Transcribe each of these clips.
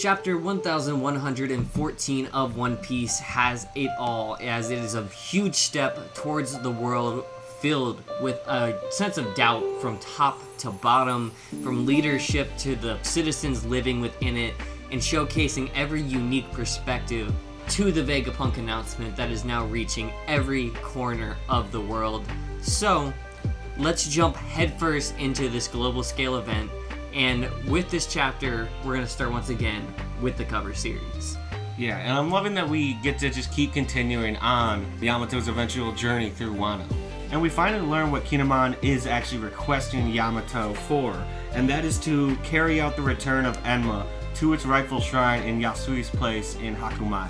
Chapter 1114 of One Piece has it all, as it is a huge step towards the world filled with a sense of doubt from top to bottom, from leadership to the citizens living within it, and showcasing every unique perspective to the Vegapunk announcement that is now reaching every corner of the world. So, let's jump headfirst into this global scale event, and with this chapter, we're going to start once again with the cover series. Yeah, and I'm loving that we get to just keep continuing on Yamato's eventual journey through Wano. And we finally learn what Kinemon is actually requesting Yamato for, and that is to carry out the return of Enma to its rightful shrine in Yasui's place in Hakumai.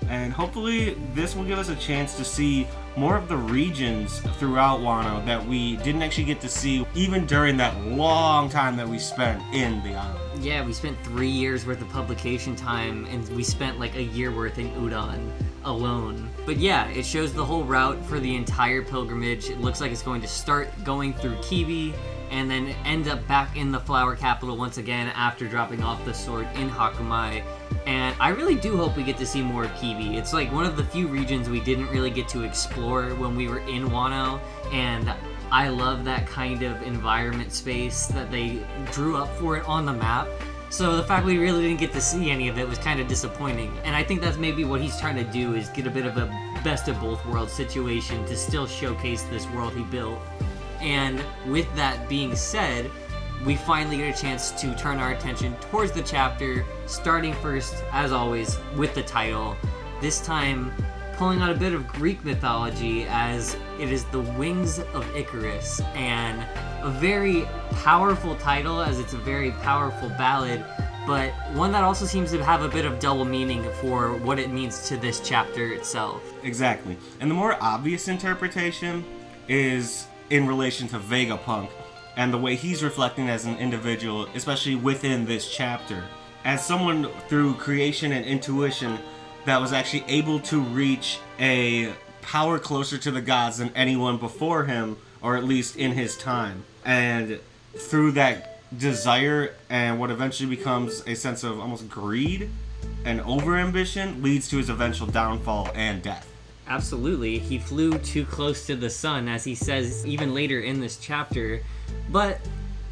And hopefully this will give us a chance to see more of the regions throughout Wano that we didn't actually get to see even during that long time that we spent in the island. Yeah, we spent 3 years worth of publication time, and we spent like a year worth in Udon alone. But yeah, it shows the whole route for the entire pilgrimage. It looks like it's going to start going through Kibi, and then end up back in the flower capital once again after dropping off the sword in Hakumai. And I really do hope we get to see more of Kibi. It's like one of the few regions we didn't really get to explore when we were in Wano, and I love that kind of environment space that they drew up for it on the map. So the fact we really didn't get to see any of it was kind of disappointing. And I think that's maybe what he's trying to do, is get a bit of a best of both worlds situation to still showcase this world he built. And with that being said, we finally get a chance to turn our attention towards the chapter, starting first, as always, with the title. This time, pulling out a bit of Greek mythology, as it is the Wings of Icarus, and a very powerful title, as it's a very powerful ballad, but one that also seems to have a bit of double meaning for what it means to this chapter itself. Exactly. And the more obvious interpretation is in relation to Vegapunk, and the way he's reflecting as an individual, especially within this chapter. As someone through creation and intuition that was actually able to reach a power closer to the gods than anyone before him, or at least in his time. And through that desire and what eventually becomes a sense of almost greed and overambition leads to his eventual downfall and death. Absolutely. He flew too close to the sun, as he says even later in this chapter. But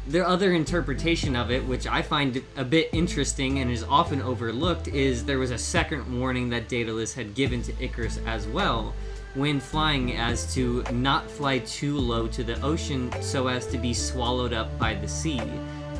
the other interpretation of it, which I find a bit interesting and is often overlooked, is there was a second warning that Daedalus had given to Icarus as well when flying, as to not fly too low to the ocean so as to be swallowed up by the sea.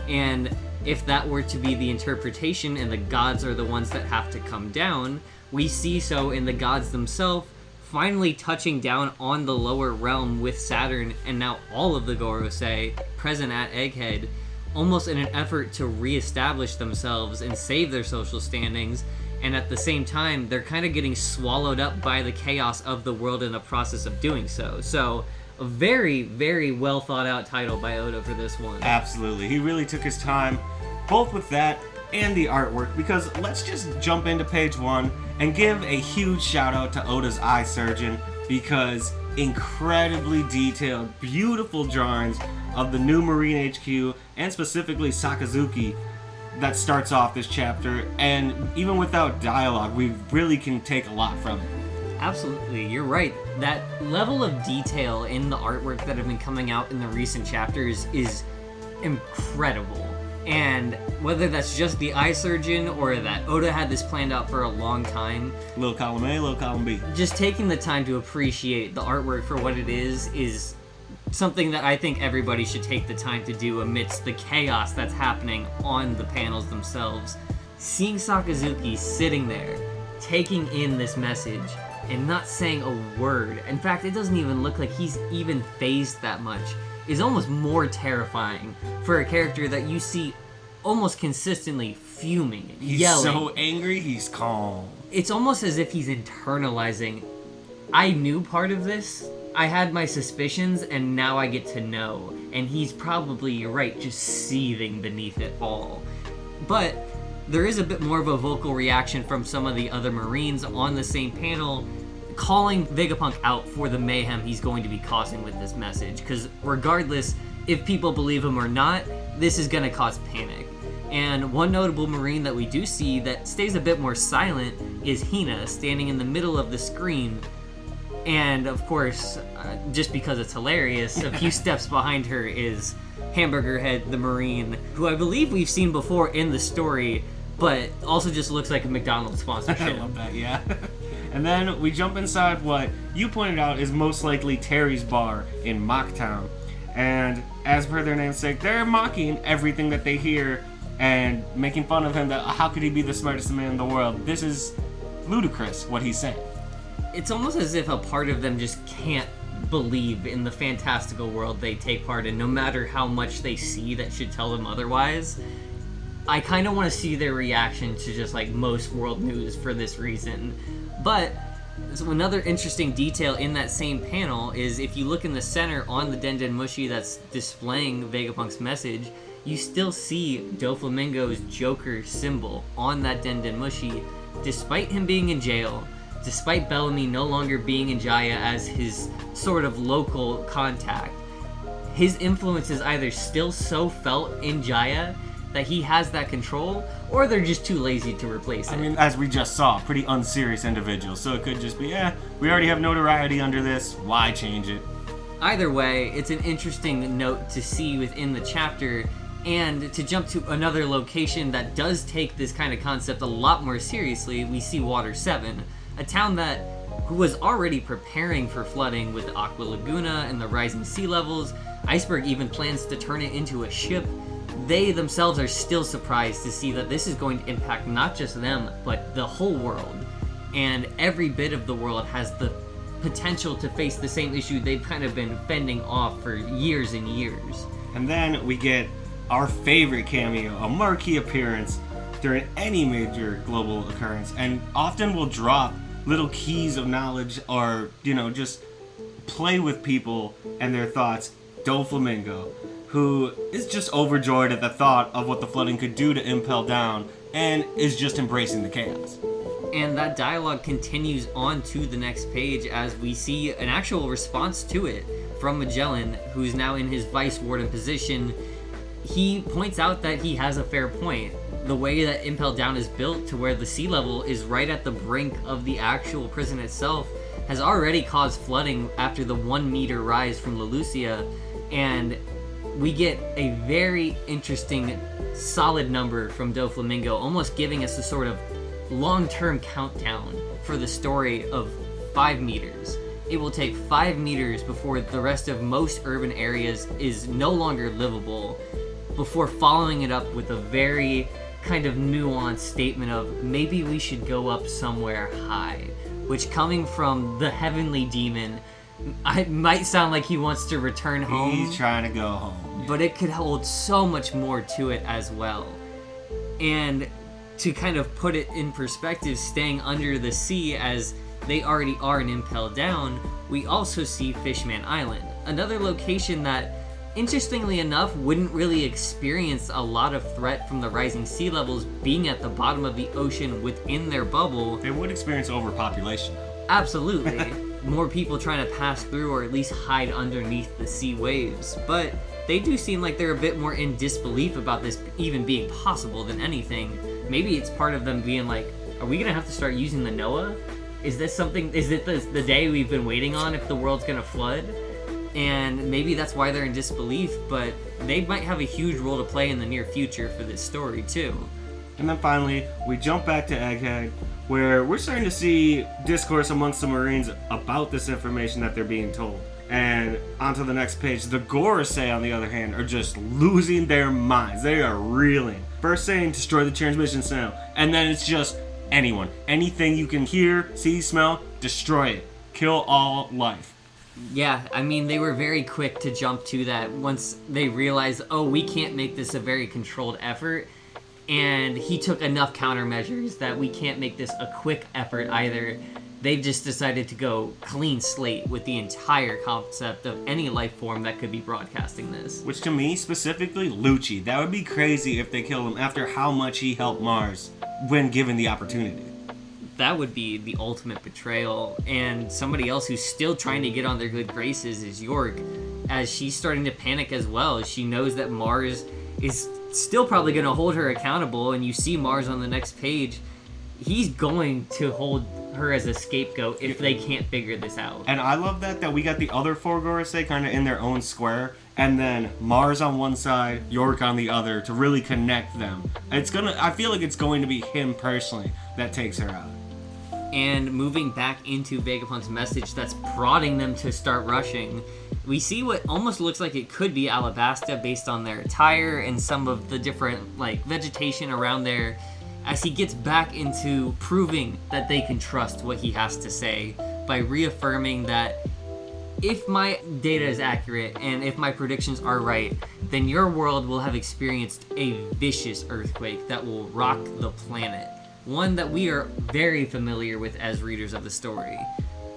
And if that were to be the interpretation and the gods are the ones that have to come down, we see so in the gods themselves finally touching down on the lower realm with Saturn and now all of the Gorosei present at Egghead, almost in an effort to re-establish themselves and save their social standings, and at the same time they're kind of getting swallowed up by the chaos of the world in the process of doing so. So a very, very well thought out title by Oda for this one. Absolutely. He really took his time, both with that and the artwork, because let's just jump into page 1 and give a huge shout out to Oda's eye surgeon, because incredibly detailed, beautiful drawings of the new Marine HQ and specifically Sakazuki that starts off this chapter, and even without dialogue we really can take a lot from it. Absolutely, you're right. That level of detail in the artwork that have been coming out in the recent chapters is incredible. And whether that's just the eye surgeon or that Oda had this planned out for a long time, Little column A, little column B. just taking the time to appreciate the artwork for what it is something that I think everybody should take the time to do amidst the chaos that's happening on the panels themselves. Seeing Sakazuki sitting there, taking in this message, and not saying a word, in fact, it doesn't even look like he's even fazed that much, is almost more terrifying for a character that you see almost consistently fuming and yelling. He's so angry, he's calm. It's almost as if he's internalizing, I knew part of this, I had my suspicions, and now I get to know. And he's probably, you're right, just seething beneath it all. But there is a bit more of a vocal reaction from some of the other Marines on the same panel, calling Vegapunk out for the mayhem he's going to be causing with this message. Because regardless if people believe him or not, this is going to cause panic. And one notable Marine that we do see that stays a bit more silent is Hina, standing in the middle of the screen. And of course, just because it's hilarious, a few steps behind her is Hamburger Head, the Marine, who I believe we've seen before in the story, but also just looks like a McDonald's sponsorship. I love that, yeah. And then we jump inside what you pointed out is most likely Terry's bar in Mocktown. And as per their namesake, they're mocking everything that they hear and making fun of him that how could he be the smartest man in the world? This is ludicrous, what he's saying. It's almost as if a part of them just can't believe in the fantastical world they take part in, no matter how much they see that should tell them otherwise. I kind of want to see their reaction to just like most world news for this reason. But so another interesting detail in that same panel is if you look in the center on the Den Den Mushi that's displaying Vegapunk's message, you still see Doflamingo's Joker symbol on that Den Den Mushi, despite him being in jail, despite Bellamy no longer being in Jaya as his sort of local contact. His influence is either still so felt in Jaya that he has that control, or they're just too lazy to replace it. I mean, as we just saw, pretty unserious individual, so it could just be, we already have notoriety under this, why change it? Either way, it's an interesting note to see within the chapter, and to jump to another location that does take this kind of concept a lot more seriously, we see Water 7, a town who was already preparing for flooding with the Aqua Laguna and the rising sea levels. Iceberg even plans to turn it into a ship. They themselves are still surprised to see that this is going to impact not just them, but the whole world. And every bit of the world has the potential to face the same issue they've kind of been fending off for years and years. And then we get our favorite cameo, a marquee appearance during any major global occurrence, and often will drop little keys of knowledge or, just play with people and their thoughts. Doflamingo, who is just overjoyed at the thought of what the flooding could do to Impel Down and is just embracing the chaos. And that dialogue continues on to the next page as we see an actual response to it from Magellan, who's now in his vice warden position. He points out that he has a fair point. The way that Impel Down is built to where the sea level is right at the brink of the actual prison itself has already caused flooding after the 1 meter rise from La Lucia, and we get a very interesting solid number from Doflamingo, almost giving us a sort of long-term countdown for the story of 5 meters. It will take 5 meters before the rest of most urban areas is no longer livable, before following it up with a very kind of nuanced statement of maybe we should go up somewhere high, which coming from the heavenly demon, it might sound like he wants to return home. He's trying to go home. But it could hold so much more to it as well. And to kind of put it in perspective, staying under the sea as they already are in Impel Down, we also see Fishman Island, another location that, interestingly enough, wouldn't really experience a lot of threat from the rising sea levels being at the bottom of the ocean within their bubble. They would experience overpopulation. Absolutely. More people trying to pass through or at least hide underneath the sea waves. But they do seem like they're a bit more in disbelief about this even being possible than anything. Maybe it's part of them being like, are we going to have to start using the NOAA? Is it the day we've been waiting on if the world's going to flood? And maybe that's why they're in disbelief, but they might have a huge role to play in the near future for this story too. And then finally, we jump back to Egghead, where we're starting to see discourse amongst the Marines about this information that they're being told. And onto the next page, the Gorosei, on the other hand, are just losing their minds. They are reeling. First saying, destroy the transmission signal, and then it's just anyone. Anything you can hear, see, smell, destroy it. Kill all life. Yeah, I mean, they were very quick to jump to that once they realized, oh, we can't make this a very controlled effort. And he took enough countermeasures that we can't make this a quick effort either. They've just decided to go clean slate with the entire concept of any life form that could be broadcasting this. Which to me, specifically, Lucci. That would be crazy if they killed him after how much he helped Mars when given the opportunity. That would be the ultimate betrayal. And somebody else who's still trying to get on their good graces is York, as she's starting to panic as well, as she knows that Mars is still probably going to hold her accountable, and you see Mars on the next page, he's going to hold her as a scapegoat if they can't figure this out. And I love that we got the other 4 Gorosei kind of in their own square, and then Mars on one side, York on the other, to really connect them. I feel like it's going to be him personally that takes her out. And moving back into Vegapunk's message that's prodding them to start rushing, we see what almost looks like it could be Alabasta based on their attire and some of the different like vegetation around there, as he gets back into proving that they can trust what he has to say by reaffirming that if my data is accurate and if my predictions are right, then your world will have experienced a vicious earthquake that will rock the planet. One that we are very familiar with as readers of the story.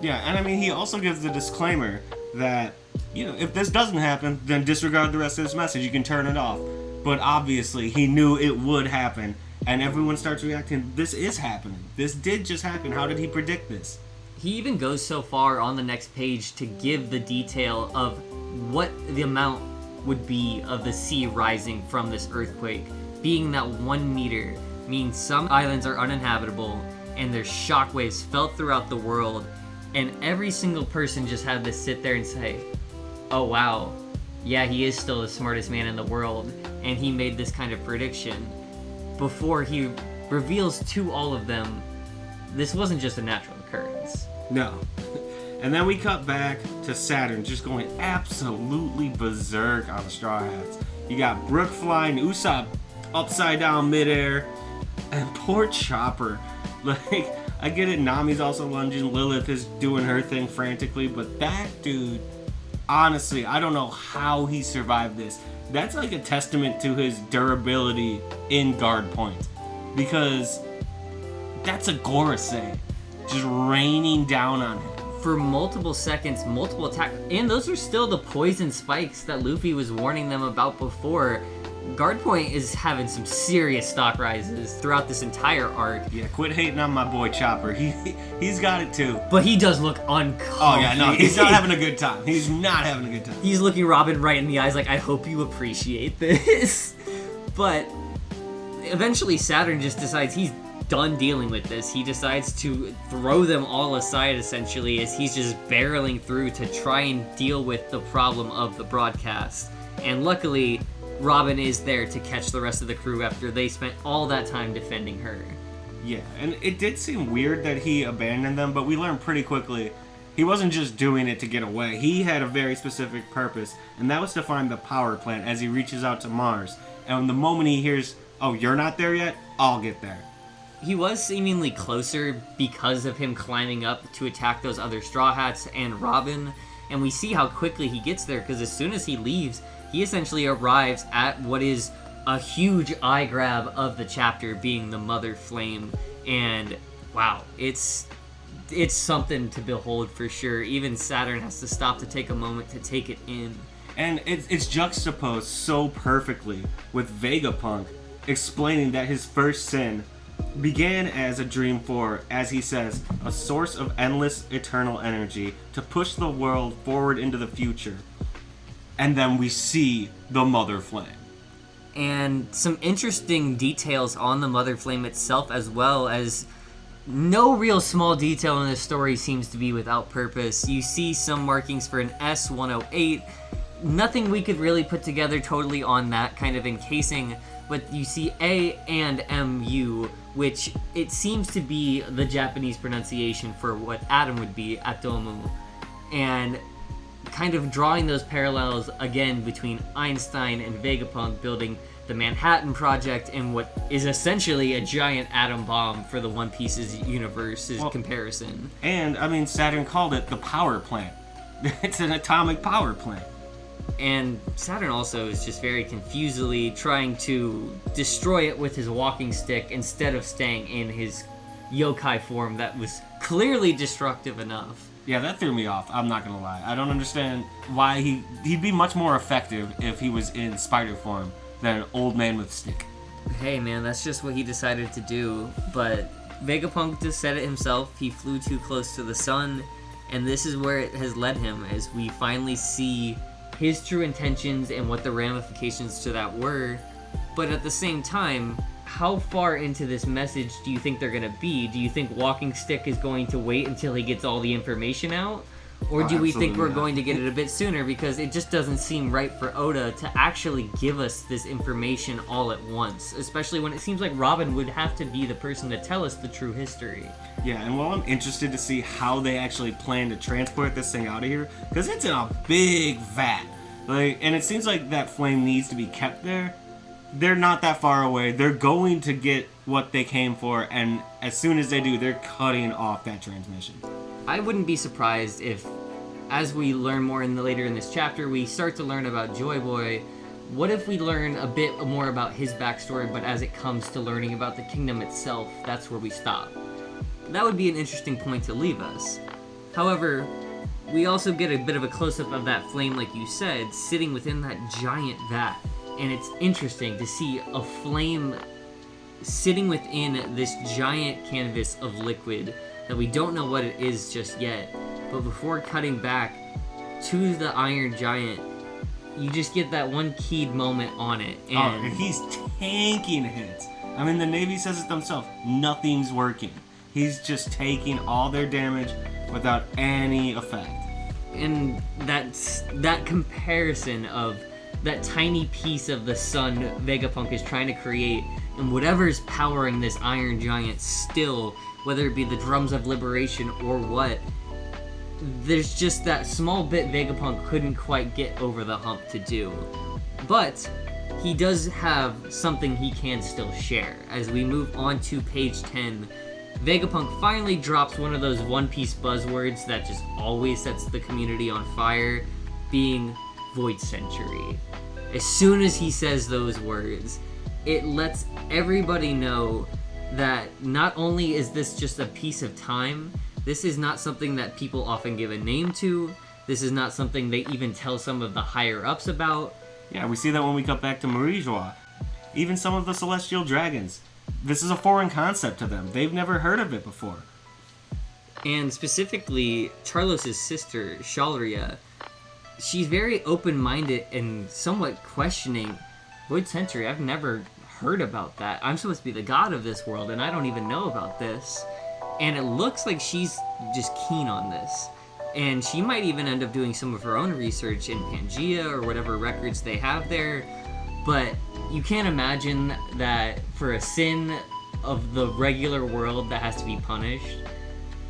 Yeah, and I mean, he also gives the disclaimer that, if this doesn't happen, then disregard the rest of this message. You can turn it off. But obviously, he knew it would happen, and everyone starts reacting, this is happening. This did just happen. How did he predict this? He even goes so far on the next page to give the detail of what the amount would be of the sea rising from this earthquake, being that 1 meter means some islands are uninhabitable and their shockwaves felt throughout the world, and every single person just had to sit there and say, oh wow, yeah, he is still the smartest man in the world, and he made this kind of prediction, before he reveals to all of them this wasn't just a natural occurrence. No. And then we cut back to Saturn just going absolutely berserk on the Straw Hats. You got Brook flying, Usopp upside down midair, and poor Chopper. Like, I get it, Nami's also lunging, Lilith is doing her thing frantically, but that dude, honestly, I don't know how he survived this. That's like a testament to his durability in guard point. Because that's a Gorosei just raining down on him. For multiple seconds, multiple attacks, and those are still the poison spikes that Luffy was warning them about before. Guard Point is having some serious stock rises throughout this entire arc. Yeah, quit hating on my boy Chopper. He's got it too. But he does look uncomfy. Oh yeah, no, he's not having a good time. He's not having a good time. He's looking Robin right in the eyes like, I hope you appreciate this. But eventually Saturn just decides he's done dealing with this. He decides to throw them all aside essentially as he's just barreling through to try and deal with the problem of the broadcast. And luckily, Robin is there to catch the rest of the crew after they spent all that time defending her. Yeah, and it did seem weird that he abandoned them, but we learned pretty quickly he wasn't just doing it to get away. He had a very specific purpose, and that was to find the power plant as he reaches out to Mars. And the moment he hears, oh, you're not there yet? I'll get there. He was seemingly closer because of him climbing up to attack those other Straw Hats and Robin, and we see how quickly he gets there, because as soon as he leaves, he essentially arrives at what is a huge eye grab of the chapter, being the Mother Flame, and wow, it's something to behold for sure. Even Saturn has to stop to take a moment to take it in. And it's juxtaposed so perfectly with Vegapunk explaining that his first sin began as a dream for, as he says, a source of endless eternal energy to push the world forward into the future. And then we see the Mother Flame. And some interesting details on the Mother Flame itself, as well as no real small detail in this story seems to be without purpose. You see some markings for an S-108. Nothing we could really put together totally on that kind of encasing, but you see A and MU, which it seems to be the Japanese pronunciation for what Atom would be, Atomu. And kind of drawing those parallels again between Einstein and Vegapunk building the Manhattan Project and what is essentially a giant atom bomb for the One Piece's universe's comparison. And, I mean, Saturn called it the power plant. It's an atomic power plant. And Saturn also is just very confusedly trying to destroy it with his walking stick instead of staying in his yokai form that was clearly destructive enough. Yeah, that threw me off. I'm not gonna lie. I don't understand why he'd be much more effective if he was in spider form than an old man with stick. Hey man, that's just what he decided to do. But Vegapunk just said it himself. He flew too close to the sun, and this is where it has led him as we finally see his true intentions and what the ramifications to that were But at the same time, how far into this message do you think they're going to be? Do you think Walking Stick is going to wait until he gets all the information out? Or do we think we're going to get it a bit sooner? Because it just doesn't seem right for Oda to actually give us this information all at once. Especially when it seems like Robin would have to be the person to tell us the true history. Yeah, and while I'm interested to see how they actually plan to transport this thing out of here, because it's in a big vat. And it seems like that flame needs to be kept there. They're not that far away. They're going to get what they came for, and as soon as they do, they're cutting off that transmission. I wouldn't be surprised if, as we learn more later in this chapter, we start to learn about Joy Boy. What if we learn a bit more about his backstory, but as it comes to learning about the kingdom itself, that's where we stop? That would be an interesting point to leave us. However, we also get a bit of a close-up of that flame, like you said, sitting within that giant vat. And it's interesting to see a flame sitting within this giant canvas of liquid that we don't know what it is just yet. But before cutting back to the Iron Giant, you just get that one keyed moment on it. And he's tanking hits. I mean, the Navy says it themselves. Nothing's working. He's just taking all their damage without any effect. And that comparison of that tiny piece of the sun Vegapunk is trying to create, and whatever's powering this Iron Giant still, whether it be the drums of liberation or what, there's just that small bit Vegapunk couldn't quite get over the hump to do. But he does have something he can still share. As we move on to page 10, Vegapunk finally drops one of those One Piece buzzwords that just always sets the community on fire, being Void Century. As soon as he says those words, it lets everybody know that not only is this just a piece of time, this is not something that people often give a name to, this is not something they even tell some of the higher-ups about. Yeah, we see that when we cut back to Marijois. Even some of the Celestial Dragons. This is a foreign concept to them. They've never heard of it before. And specifically, Charlos' sister, Shalria, she's very open-minded and somewhat questioning, Void Century, I've never heard about that. I'm supposed to be the god of this world, and I don't even know about this. And it looks like she's just keen on this. And she might even end up doing some of her own research in Pangea or whatever records they have there. But you can't imagine that for a sin of the regular world that has to be punished,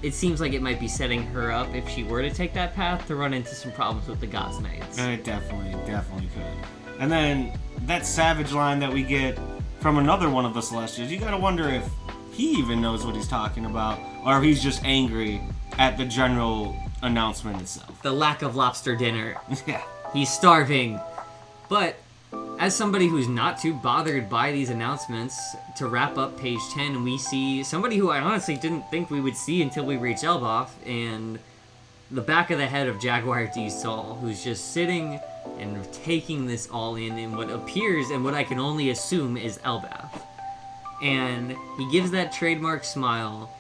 it seems like it might be setting her up, if she were to take that path, to run into some problems with the God's Knights. It definitely could. And then that savage line that we get from another one of the Celestials, you gotta wonder if he even knows what he's talking about, or if he's just angry at the general announcement itself. The lack of lobster dinner. Yeah. He's starving. But as somebody who's not too bothered by these announcements, to wrap up page 10, we see somebody who I honestly didn't think we would see until we reach Elbaf, and the back of the head of Jaguar D. Sol, who's just sitting and taking this all in what appears and what I can only assume is Elbaf. And he gives that trademark smile.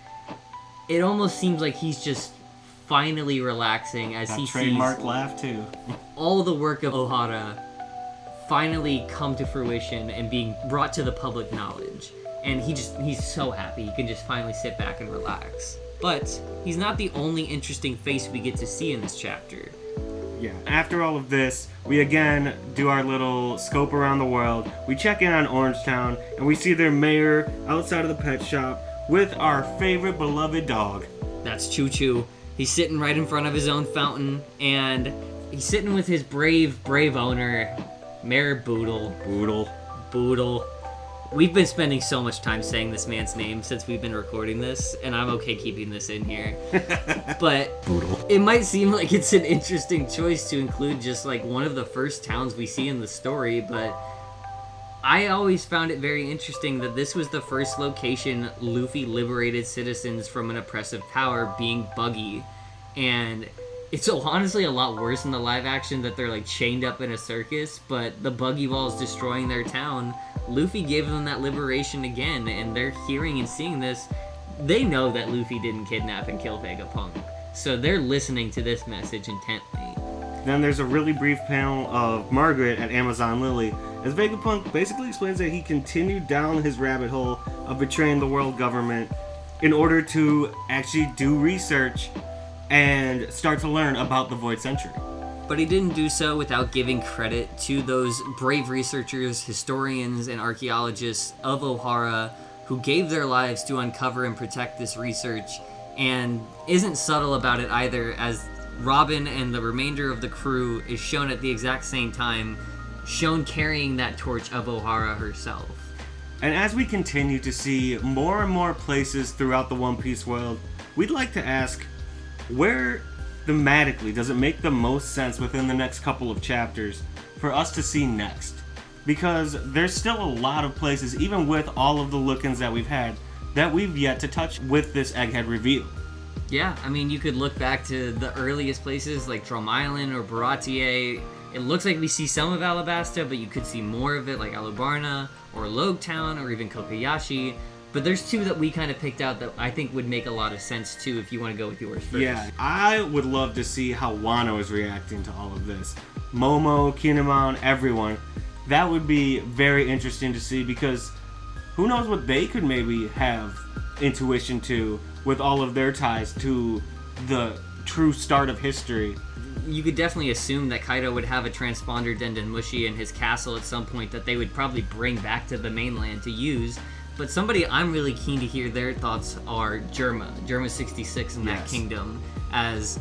It almost seems like he's just finally relaxing as he sees trademark laugh too. all the work of Ohara finally come to fruition and being brought to the public knowledge. And he's so happy. He can just finally sit back and relax. But he's not the only interesting face we get to see in this chapter. Yeah, after all of this, we again do our little scope around the world. We check in on Orangetown, and we see their mayor outside of the pet shop with our favorite beloved dog. That's Choo Choo. He's sitting right in front of his own fountain, and he's sitting with his brave owner, Mayor Boodle. Boodle. We've been spending so much time saying this man's name since we've been recording this, and I'm okay keeping this in here. But Boodle. It might seem like it's an interesting choice to include just like one of the first towns we see in the story, but I always found it very interesting that this was the first location Luffy liberated citizens from an oppressive power, being Buggy. And it's honestly a lot worse in the live action that they're like chained up in a circus, but the Buggy Wall is destroying their town. Luffy gave them that liberation again, and they're hearing and seeing this. They know that Luffy didn't kidnap and kill Vegapunk, so they're listening to this message intently. Then there's a really brief panel of Margaret at Amazon Lily, as Vegapunk basically explains that he continued down his rabbit hole of betraying the world government in order to actually do research and start to learn about the Void Century. But he didn't do so without giving credit to those brave researchers, historians, and archaeologists of Ohara who gave their lives to uncover and protect this research, and isn't subtle about it either, as Robin and the remainder of the crew is shown at the exact same time, shown carrying that torch of Ohara herself. And as we continue to see more and more places throughout the One Piece world, we'd like to ask, where thematically does it make the most sense within the next couple of chapters for us to see next? Because there's still a lot of places, even with all of the look-ins that we've had, that we've yet to touch with this Egghead reveal. Yeah, I mean, you could look back to the earliest places like Drum Island or Baratier. It looks like we see some of Alabasta, but you could see more of it like Alubarna or Logetown or even Kokoyashi. But there's two that we kind of picked out that I think would make a lot of sense too if you want to go with yours first. Yeah, I would love to see how Wano is reacting to all of this. Momo, Kinemon, everyone. That would be very interesting to see, because who knows what they could maybe have intuition to with all of their ties to the true start of history. You could definitely assume that Kaido would have a transponder Denden Mushi in his castle at some point that they would probably bring back to the mainland to use. But somebody I'm really keen to hear their thoughts are Germa 66 in that kingdom, as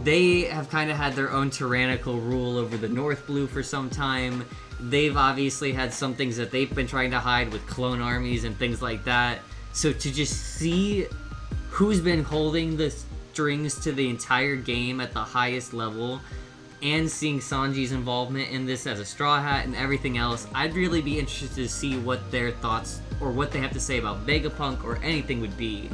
they have kind of had their own tyrannical rule over the North Blue for some time. They've obviously had some things that they've been trying to hide with clone armies and things like that. So to just see who's been holding the strings to the entire game at the highest level, and seeing Sanji's involvement in this as a Straw Hat and everything else, I'd really be interested to see what their thoughts or what they have to say about Vegapunk or anything would be.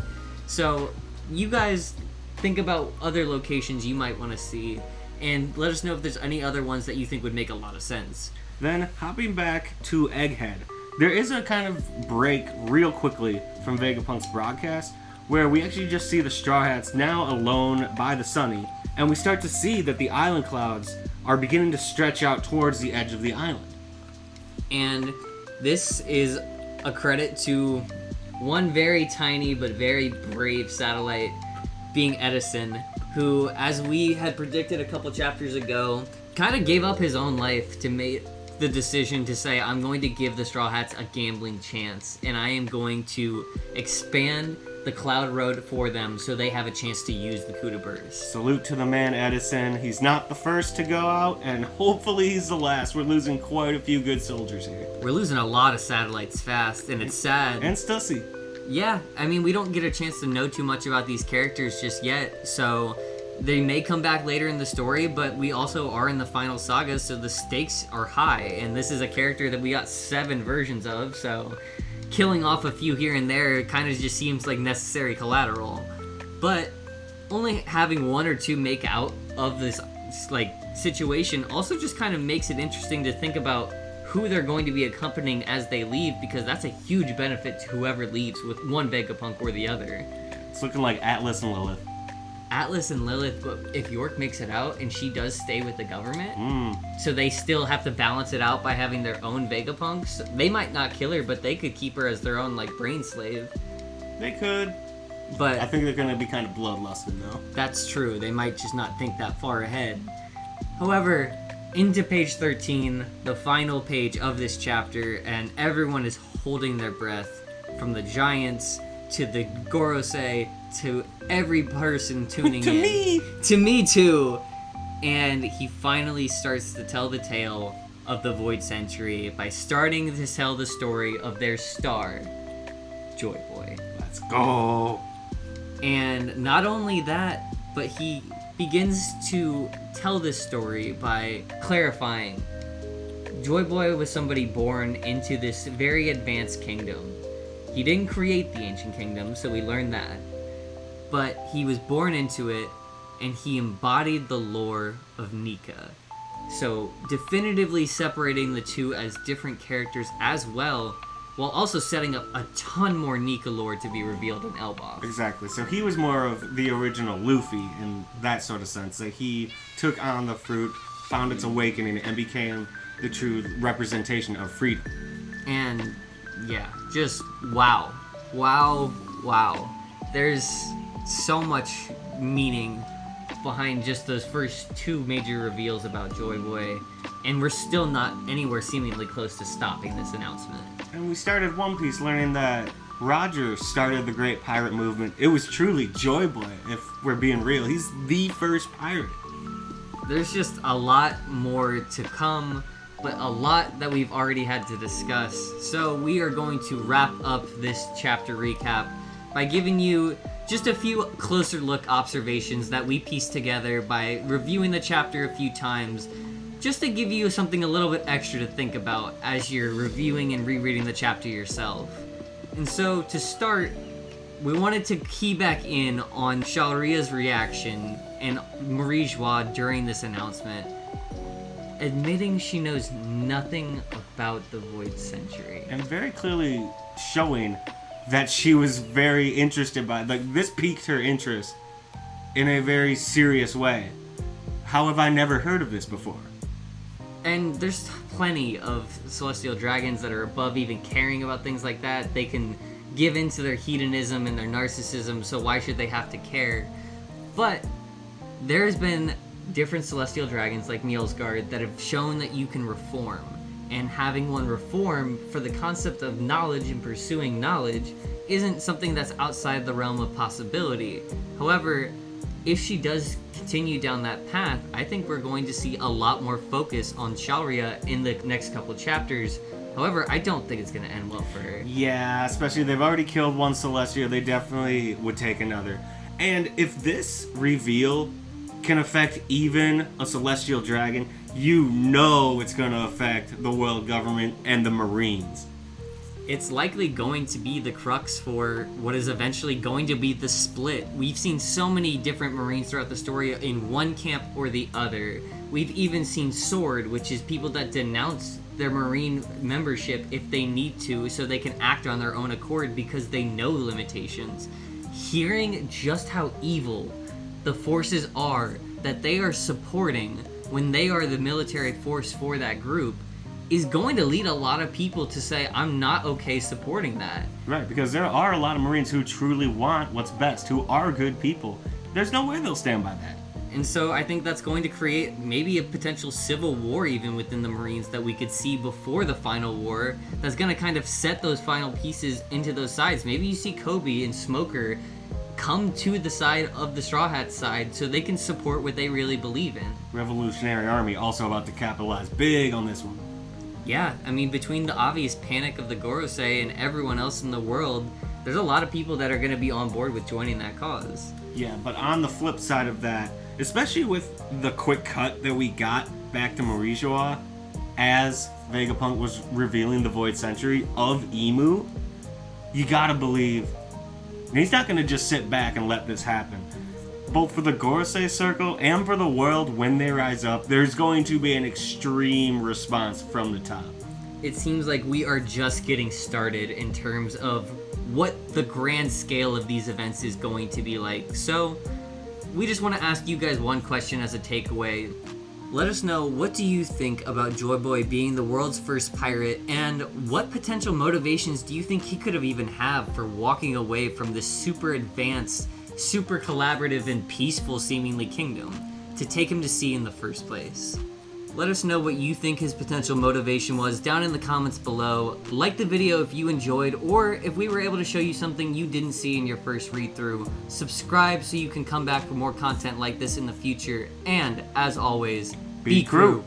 So you guys think about other locations you might want to see, and let us know if there's any other ones that you think would make a lot of sense. Then, hopping back to Egghead, there is a kind of break real quickly from Vegapunk's broadcast, where we actually just see the Straw Hats now alone by the Sunny, and we start to see that the island clouds are beginning to stretch out towards the edge of the island. And this is a credit to one very tiny but very brave satellite, being Edison, who, as we had predicted a couple chapters ago, kind of gave up his own life to make the decision to say, I'm going to give the Straw Hats a gambling chance, and I am going to expand the Cloud Road for them so they have a chance to use the Kuda Burst. Salute to the man, Edison. He's not the first to go out, and hopefully he's the last. We're losing quite a few good soldiers here. We're losing a lot of satellites fast, and it's sad. And Stussy. Yeah, I mean, we don't get a chance to know too much about these characters just yet, so they may come back later in the story, but we also are in the final saga, so the stakes are high, and this is a character that we got 7 versions of, so killing off a few here and there kind of just seems like necessary collateral. But only having 1 or 2 make out of this like situation also just kind of makes it interesting to think about who they're going to be accompanying as they leave, because that's a huge benefit to whoever leaves with one Vegapunk or the other. It's looking like Atlas and Lilith. Atlas and Lilith, but if York makes it out and she does stay with the government, so they still have to balance it out by having their own Vegapunks, they might not kill her, but they could keep her as their own, like, brain slave. They could. But I think they're going to be kind of bloodlusted, though. That's true. They might just not think that far ahead. However, into page 13, the final page of this chapter, and everyone is holding their breath, from the giants to the Gorosei to every person tuning to in. me! To me too! And he finally starts to tell the tale of the Void Century by starting to tell the story of their star, Joy Boy. Let's go! And not only that, but he begins to tell this story by clarifying Joy Boy was somebody born into this very advanced kingdom. He didn't create the ancient kingdom, so we learned that. But he was born into it, and he embodied the lore of Nika. So definitively separating the two as different characters as well, while also setting up a ton more Nika lore to be revealed in Elbaf. Exactly. So he was more of the original Luffy in that sort of sense, that he took on the fruit, found its awakening, and became the true representation of freedom. And yeah, just wow. Wow, wow. There's so much meaning behind just those first two major reveals about Joy Boy, and we're still not anywhere seemingly close to stopping this announcement. And we started One Piece learning that Roger started the Great Pirate Movement. It was truly Joy Boy, if we're being real. He's the first pirate. There's just a lot more to come, but a lot that we've already had to discuss. So we are going to wrap up this chapter recap by giving you just a few closer look observations that we pieced together by reviewing the chapter a few times, just to give you something a little bit extra to think about as you're reviewing and rereading the chapter yourself. And so to start, we wanted to key back in on Shalria's reaction and Marie Joie during this announcement, admitting she knows nothing about the Void Century. And very clearly showing that she was very interested by, like, this piqued her interest in a very serious way. How have I never heard of this before? And there's plenty of celestial dragons that are above even caring about things like that. They can give in to their hedonism and their narcissism, so why should they have to care? But there's been different celestial dragons like Nielsgard that have shown that you can reform. And having one reform for the concept of knowledge and pursuing knowledge isn't something that's outside the realm of possibility. However, if she does continue down that path, I think we're going to see a lot more focus on Shalria in the next couple chapters. However, I don't think it's going to end well for her. Yeah, especially they've already killed one Celestial. They definitely would take another. And if this reveal can affect even a Celestial Dragon, you know it's going to affect the world government and the Marines. It's likely going to be the crux for what is eventually going to be the split. We've seen so many different Marines throughout the story in one camp or the other. We've even seen Sword, which is people that denounce their Marine membership if they need to, so they can act on their own accord because they know limitations. Hearing just how evil the forces are that they are supporting when they are the military force for that group is going to lead a lot of people to say, I'm not okay supporting that. Right, because there are a lot of Marines who truly want what's best, who are good people. There's no way they'll stand by that. And so I think that's going to create maybe a potential civil war even within the Marines that we could see before the final war, that's going to kind of set those final pieces into those sides. Maybe you see Kobe and Smoker come to the side of the Straw Hat side so they can support what they really believe in. Revolutionary Army also about to capitalize big on this one. Yeah, I mean, between the obvious panic of the Gorosei and everyone else in the world, there's a lot of people that are going to be on board with joining that cause. Yeah, but on the flip side of that, especially with the quick cut that we got back to Marie Joie as Vegapunk was revealing the Void Century of Emu, you gotta believe he's not gonna just sit back and let this happen. Both for the Gorosei Circle and for the world when they rise up, there's going to be an extreme response from the top. It seems like we are just getting started in terms of what the grand scale of these events is going to be like. So, we just want to ask you guys one question as a takeaway. Let us know, what do you think about Joy Boy being the world's first pirate, and what potential motivations do you think he could have even have for walking away from this super advanced, super collaborative and peaceful seemingly kingdom to take him to sea in the first place? Let us know what you think his potential motivation was down in the comments below. Like the video if you enjoyed, or if we were able to show you something you didn't see in your first read through. Subscribe so you can come back for more content like this in the future, and as always, be crew.